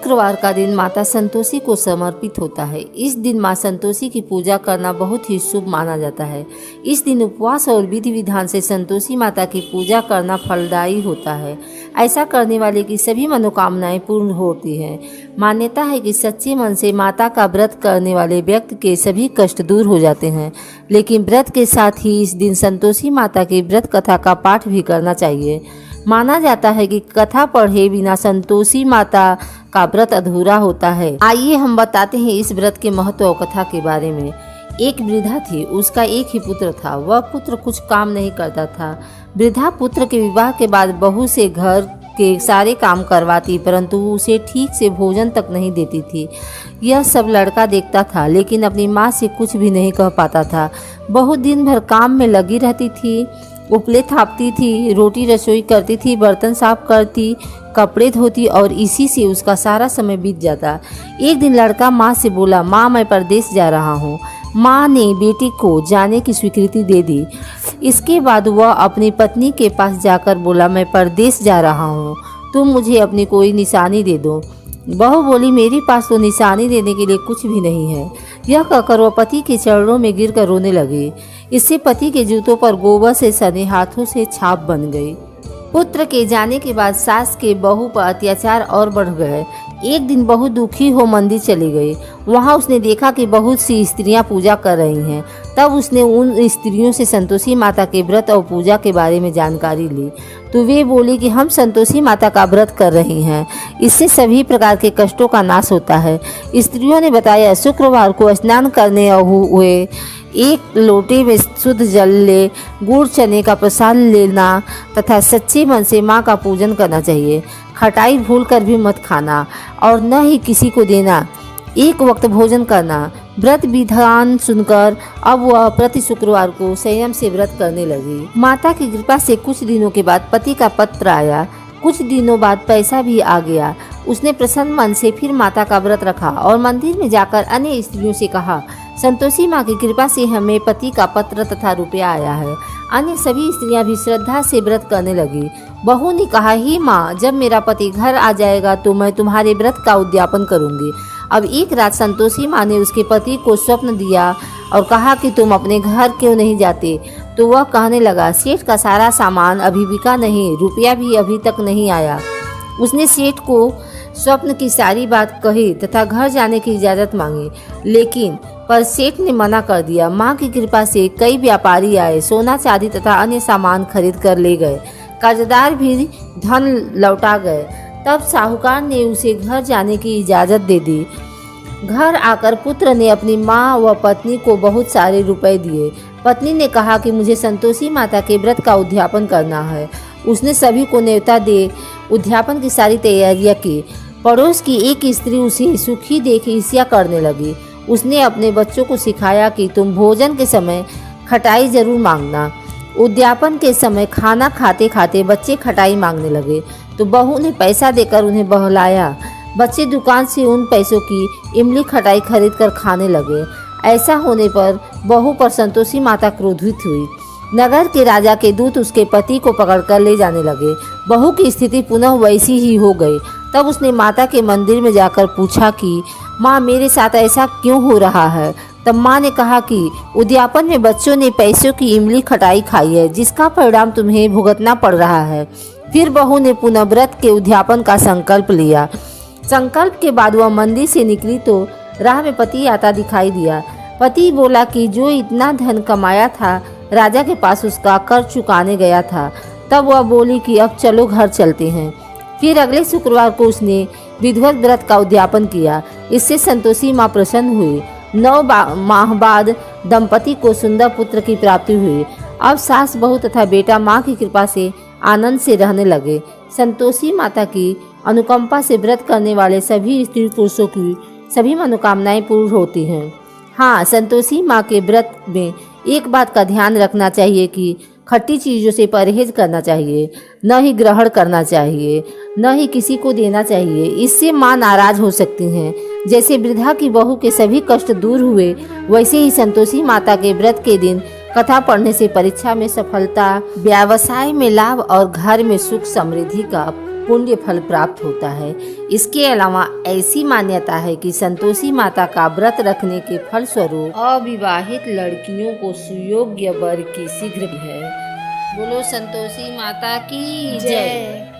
शुक्रवार का दिन माता संतोषी को समर्पित होता है। इस दिन मां संतोषी की पूजा करना बहुत ही शुभ माना जाता है। इस दिन उपवास और विधि विधान से संतोषी माता की पूजा करना फलदायी होता है। ऐसा करने वाले की सभी मनोकामनाएं पूर्ण होती हैं। मान्यता है कि सच्चे मन से माता का व्रत करने वाले व्यक्ति के सभी कष्ट दूर हो जाते हैं। लेकिन व्रत के साथ ही इस दिन संतोषी माता की व्रत कथा का पाठ भी करना चाहिए। माना जाता है कि कथा पढ़े बिना संतोषी माता का व्रत अधूरा होता है। आइए हम बताते हैं इस व्रत के महत्व और कथा के बारे में। एक वृद्धा थी, उसका एक ही पुत्र था। वह पुत्र कुछ काम नहीं करता था। वृद्धा पुत्र के विवाह के बाद बहू से घर के सारे काम करवाती, परंतु उसे ठीक से भोजन तक नहीं देती थी। यह सब लड़का देखता था, लेकिन अपनी माँ से कुछ भी नहीं कह पाता था। बहू दिन भर काम में लगी रहती थी, उपले थापती थी, रोटी रसोई करती थी, बर्तन साफ करती, कपड़े धोती और इसी से उसका सारा समय बीत जाता। एक दिन लड़का माँ से बोला, माँ मैं परदेश जा रहा हूँ। माँ ने बेटी को जाने की स्वीकृति दे दी। इसके बाद वह अपनी पत्नी के पास जाकर बोला, मैं परदेश जा रहा हूँ, तुम मुझे अपनी कोई निशानी दे दो। बहू बोली, मेरे पास तो निशानी देने के लिए कुछ भी नहीं है। यह कहकर वह पति के चरणों में गिरकर रोने लगी। इससे पति के जूतों पर गोबर से सने हाथों से छाप बन गई। पुत्र के जाने के बाद सास के बहू पर अत्याचार और बढ़ गए। एक दिन बहू दुखी हो मंदिर चली गई। वहां उसने देखा कि बहुत सी स्त्रियां पूजा कर रही हैं। तब उसने उन स्त्रियों से संतोषी माता के व्रत और पूजा के बारे में जानकारी ली। तो वे बोली कि हम संतोषी माता का व्रत कर रही हैं, इससे सभी प्रकार के कष्टों का नाश होता है। स्त्रियों ने बताया, शुक्रवार को स्नान करने हुए एक लोटे में शुद्ध जल ले, गुड़ चने का प्रसाद लेना तथा सच्चे मन से माँ का पूजन करना चाहिए। खटाई भूल कर भी मत खाना और न ही किसी को देना। एक वक्त भोजन करना। व्रत विधान सुनकर अब वह प्रति शुक्रवार को संयम से व्रत करने लगी। माता की कृपा से कुछ दिनों के बाद पति का पत्र आया। कुछ दिनों बाद पैसा भी आ गया। उसने प्रसन्न मन से फिर माता का व्रत रखा और मंदिर में जाकर अन्य स्त्रियों से कहा, संतोषी माँ की कृपा से हमें पति का पत्र तथा रुपया आया है। अन्य सभी स्त्रियां भी श्रद्धा से व्रत करने लगी। बहू ने कहा, ही माँ, जब मेरा पति घर आ जाएगा तो मैं तुम्हारे व्रत का उद्यापन करूंगी। अब एक रात संतोषी माँ ने उसके पति को स्वप्न दिया और कहा कि तुम अपने घर क्यों नहीं जाते। तो वह कहने लगा, सेठ का सारा सामान अभी बिका नहीं, रुपया भी अभी तक नहीं आया। उसने सेठ को स्वप्न की सारी बात कही तथा घर जाने की इजाज़त मांगी, लेकिन पर सेठ ने मना कर दिया। माँ की कृपा से कई व्यापारी आए, सोना चांदी तथा अन्य सामान खरीद कर ले गए। कर्जदार भी धन लौटा गए। तब साहूकार ने उसे घर जाने की इजाज़त दे दी। घर आकर पुत्र ने अपनी माँ व पत्नी को बहुत सारे रुपए दिए। पत्नी ने कहा कि मुझे संतोषी माता के व्रत का उद्यापन करना है। उसने सभी को न्योता दे उद्यापन की सारी तैयारियां की। पड़ोस की एक स्त्री उसे सुखी देख ईर्ष्या करने लगी। उसने अपने बच्चों को सिखाया कि तुम भोजन के समय खटाई जरूर मांगना। उद्यापन के समय खाना खाते खाते बच्चे खटाई मांगने लगे, तो बहू ने पैसा देकर उन्हें बहलाया। बच्चे दुकान से उन पैसों की इमली खटाई खरीद कर खाने लगे। ऐसा होने पर बहू पर संतोषी माता क्रोधित हुई। नगर के राजा के दूत उसके पति को पकड़कर ले जाने लगे। बहू की स्थिति पुनः वैसी ही हो गई। तब उसने माता के मंदिर में जाकर पूछा कि माँ, मेरे साथ ऐसा क्यों हो रहा है। तब माँ ने कहा कि उद्यापन में बच्चों ने पैसों की इमली खटाई खाई है, जिसका परिणाम तुम्हें भुगतना पड़ रहा है। फिर बहू ने पुनः व्रत के उद्यापन का संकल्प लिया। संकल्प के बाद वह मंदिर से निकली तो राह में पति आता दिखाई दिया। पति बोला कि जो इतना धन कमाया था, राजा के पास उसका कर चुकाने गया था। तब वह बोली कि अब चलो घर चलते हैं। फिर अगले शुक्रवार को उसने विधिवत व्रत का उद्यापन किया। इससे संतोषी माँ प्रसन्न हुई। 9 माह बाद दंपति को सुंदर पुत्र की प्राप्ति हुई। अब सास बहू तथा बेटा माँ की कृपा से आनंद से रहने लगे। संतोषी माता की अनुकंपा से व्रत करने वाले सभी स्त्री पुरुषों की सभी मनोकामनाएं पूर्ण होती हैं। हाँ, संतोषी माँ के व्रत में एक बात का ध्यान रखना चाहिए कि खट्टी चीज़ों से परहेज करना चाहिए, न ही ग्रहण करना चाहिए, न ही किसी को देना चाहिए। इससे माँ नाराज हो सकती हैं। जैसे वृद्धा की बहू के सभी कष्ट दूर हुए, वैसे ही संतोषी माता के व्रत के दिन कथा पढ़ने से परीक्षा में सफलता, व्यवसाय में लाभ और घर में सुख समृद्धि का पुण्य फल प्राप्त होता है। इसके अलावा ऐसी मान्यता है कि संतोषी माता का व्रत रखने के फलस्वरूप अविवाहित लड़कियों को सुयोग्य वर की शीघ्र है। बोलो संतोषी माता की जय।